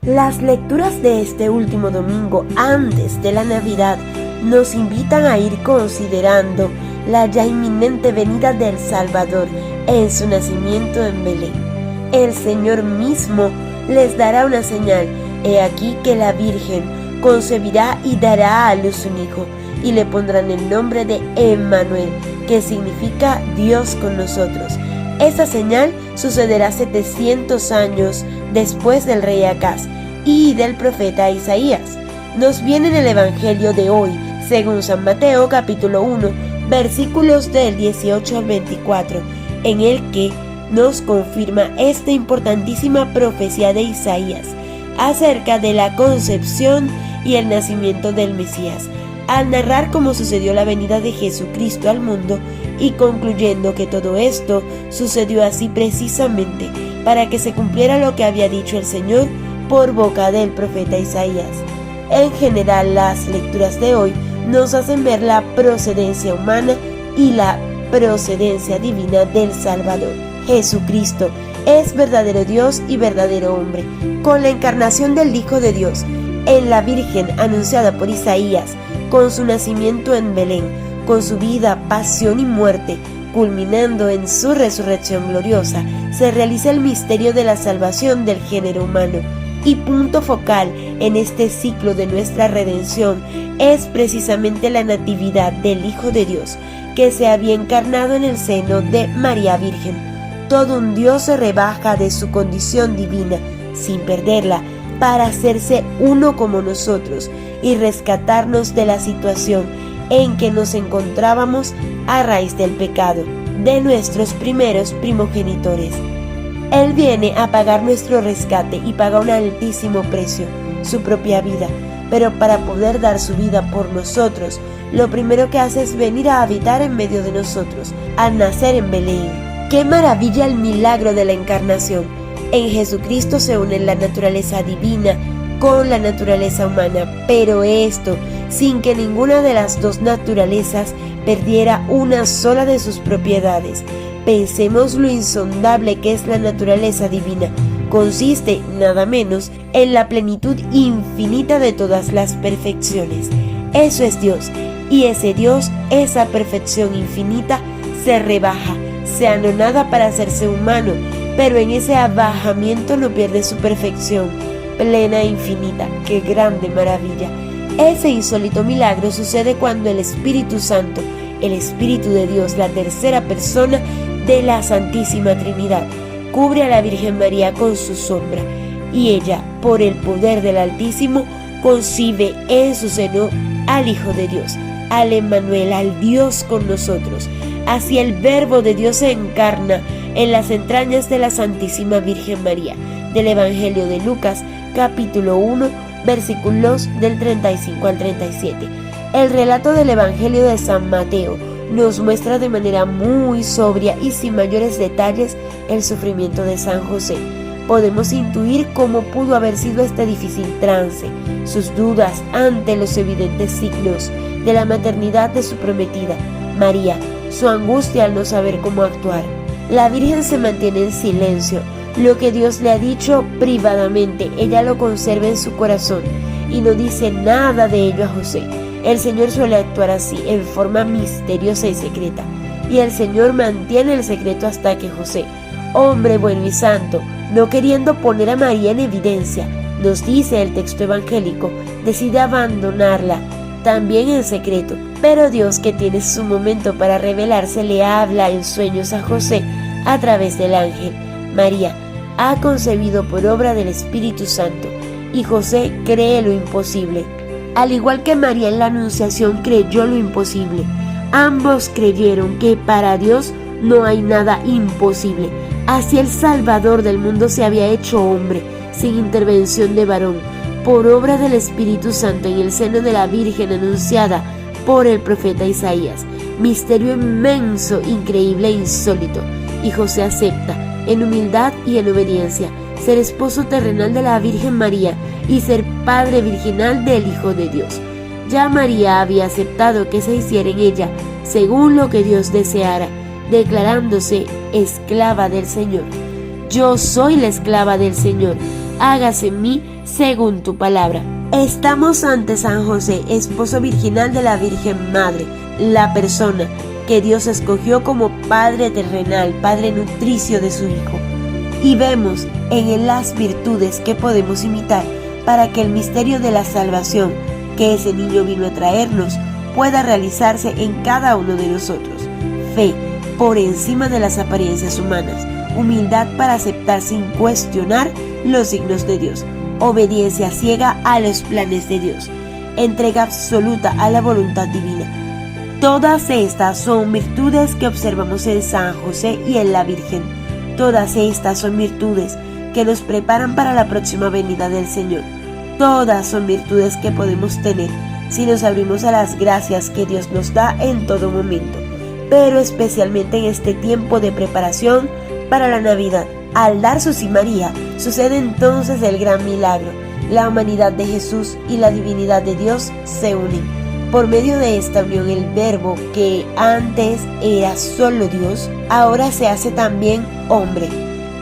Las lecturas de este último domingo antes de la Navidad nos invitan a ir considerando la ya inminente venida del Salvador en su nacimiento en Belén. El Señor mismo les dará una señal: he aquí que la Virgen concebirá y dará a luz un hijo, y le pondrán el nombre de Emmanuel, que significa Dios con nosotros. Esta señal sucederá 700 años después del rey Acaz y del profeta Isaías. Nos viene en el Evangelio de hoy, según San Mateo capítulo 1, versículos del 18 al 24, en el que nos confirma esta importantísima profecía de Isaías acerca de la concepción y el nacimiento del Mesías, al narrar cómo sucedió la venida de Jesucristo al mundo y concluyendo que todo esto sucedió así precisamente para que se cumpliera lo que había dicho el Señor por boca del profeta Isaías. En general, las lecturas de hoy nos hacen ver la procedencia humana y la procedencia divina del Salvador. Jesucristo es verdadero Dios y verdadero hombre. Con la encarnación del Hijo de Dios en la Virgen anunciada por Isaías, con su nacimiento en Belén, con su vida, pasión y muerte, culminando en su resurrección gloriosa, se realiza el misterio de la salvación del género humano. Y punto focal en este ciclo de nuestra redención es precisamente la natividad del Hijo de Dios, que se había encarnado en el seno de María Virgen. Todo un Dios se rebaja de su condición divina, sin perderla, para hacerse uno como nosotros y rescatarnos de la situación en que nos encontrábamos a raíz del pecado de nuestros primeros primogenitores. Él viene a pagar nuestro rescate y paga un altísimo precio, su propia vida, pero para poder dar su vida por nosotros, lo primero que hace es venir a habitar en medio de nosotros, al nacer en Belén. ¡Qué maravilla el milagro de la encarnación! En Jesucristo se une la naturaleza divina con la naturaleza humana, pero esto sin que ninguna de las dos naturalezas perdiera una sola de sus propiedades. Pensemos lo insondable que es la naturaleza divina. Consiste, nada menos, en la plenitud infinita de todas las perfecciones. Eso es Dios, y ese Dios, esa perfección infinita, se rebaja, se anonada para hacerse humano, pero en ese abajamiento no pierde su perfección, plena e infinita. ¡Qué grande maravilla! Ese insólito milagro sucede cuando el Espíritu Santo, el Espíritu de Dios, la tercera persona de la Santísima Trinidad, cubre a la Virgen María con su sombra, y ella, por el poder del Altísimo, concibe en su seno al Hijo de Dios, al Emmanuel, al Dios con nosotros. Así el Verbo de Dios se encarna en las entrañas de la Santísima Virgen María, del Evangelio de Lucas, capítulo 1, versículos del 35 al 37. El relato del Evangelio de San Mateo nos muestra de manera muy sobria y sin mayores detalles el sufrimiento de San José. Podemos intuir cómo pudo haber sido este difícil trance, sus dudas ante los evidentes signos de la maternidad de su prometida, María, su angustia al no saber cómo actuar. La Virgen se mantiene en silencio. Lo que Dios le ha dicho privadamente, ella lo conserva en su corazón y no dice nada de ello a José. El Señor suele actuar así, en forma misteriosa y secreta, y el Señor mantiene el secreto hasta que José, hombre bueno y santo, no queriendo poner a María en evidencia, nos dice el texto evangélico, decide abandonarla, también en secreto. Pero Dios, que tiene su momento para revelarse, le habla en sueños a José a través del ángel. María ha concebido por obra del Espíritu Santo, y José cree lo imposible. Al igual que María en la Anunciación creyó lo imposible, ambos creyeron que para Dios no hay nada imposible. Así el Salvador del mundo se había hecho hombre, sin intervención de varón, por obra del Espíritu Santo en el seno de la Virgen anunciada por el profeta Isaías. Misterio inmenso, increíble e insólito. Y José acepta, en humildad y en obediencia, ser esposo terrenal de la Virgen María y ser padre virginal del Hijo de Dios. Ya María había aceptado que se hiciera en ella según lo que Dios deseara, declarándose esclava del Señor. Yo soy la esclava del Señor, hágase en mí según tu palabra. Estamos ante San José, esposo virginal de la Virgen Madre, la persona que Dios escogió como Padre terrenal, Padre nutricio de su Hijo. Y vemos en él las virtudes que podemos imitar para que el misterio de la salvación que ese niño vino a traernos pueda realizarse en cada uno de nosotros. Fe por encima de las apariencias humanas, humildad para aceptar sin cuestionar los signos de Dios, obediencia ciega a los planes de Dios, entrega absoluta a la voluntad divina. Todas estas son virtudes que observamos en San José y en la Virgen. Todas estas son virtudes que nos preparan para la próxima venida del Señor. Todas son virtudes que podemos tener si nos abrimos a las gracias que Dios nos da en todo momento, pero especialmente en este tiempo de preparación para la Navidad. Al dar su sí María, sucede entonces el gran milagro. La humanidad de Jesús y la divinidad de Dios se unen. Por medio de esta unión, el Verbo, que antes era solo Dios, ahora se hace también hombre.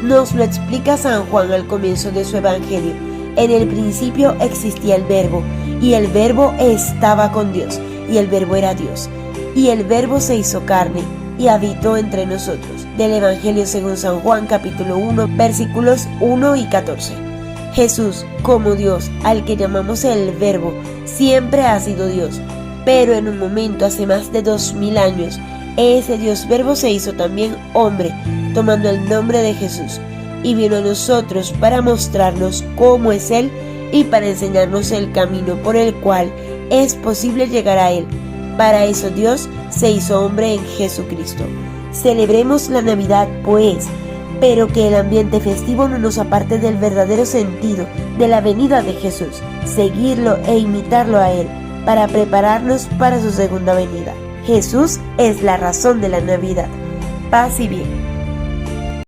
Nos lo explica San Juan al comienzo de su Evangelio. En el principio existía el Verbo, y el Verbo estaba con Dios, y el Verbo era Dios. Y el Verbo se hizo carne y habitó entre nosotros. Del Evangelio según San Juan, capítulo 1, versículos 1 y 14. Jesús, como Dios, al que llamamos el Verbo, siempre ha sido Dios, pero en un momento hace más de 2000 años, ese Dios Verbo se hizo también hombre, tomando el nombre de Jesús, y vino a nosotros para mostrarnos cómo es Él y para enseñarnos el camino por el cual es posible llegar a Él. Para eso Dios se hizo hombre en Jesucristo. Celebremos la Navidad, pues, pero que el ambiente festivo no nos aparte del verdadero sentido de la venida de Jesús, seguirlo e imitarlo a Él, para prepararnos para su segunda venida. Jesús es la razón de la Navidad. Paz y bien.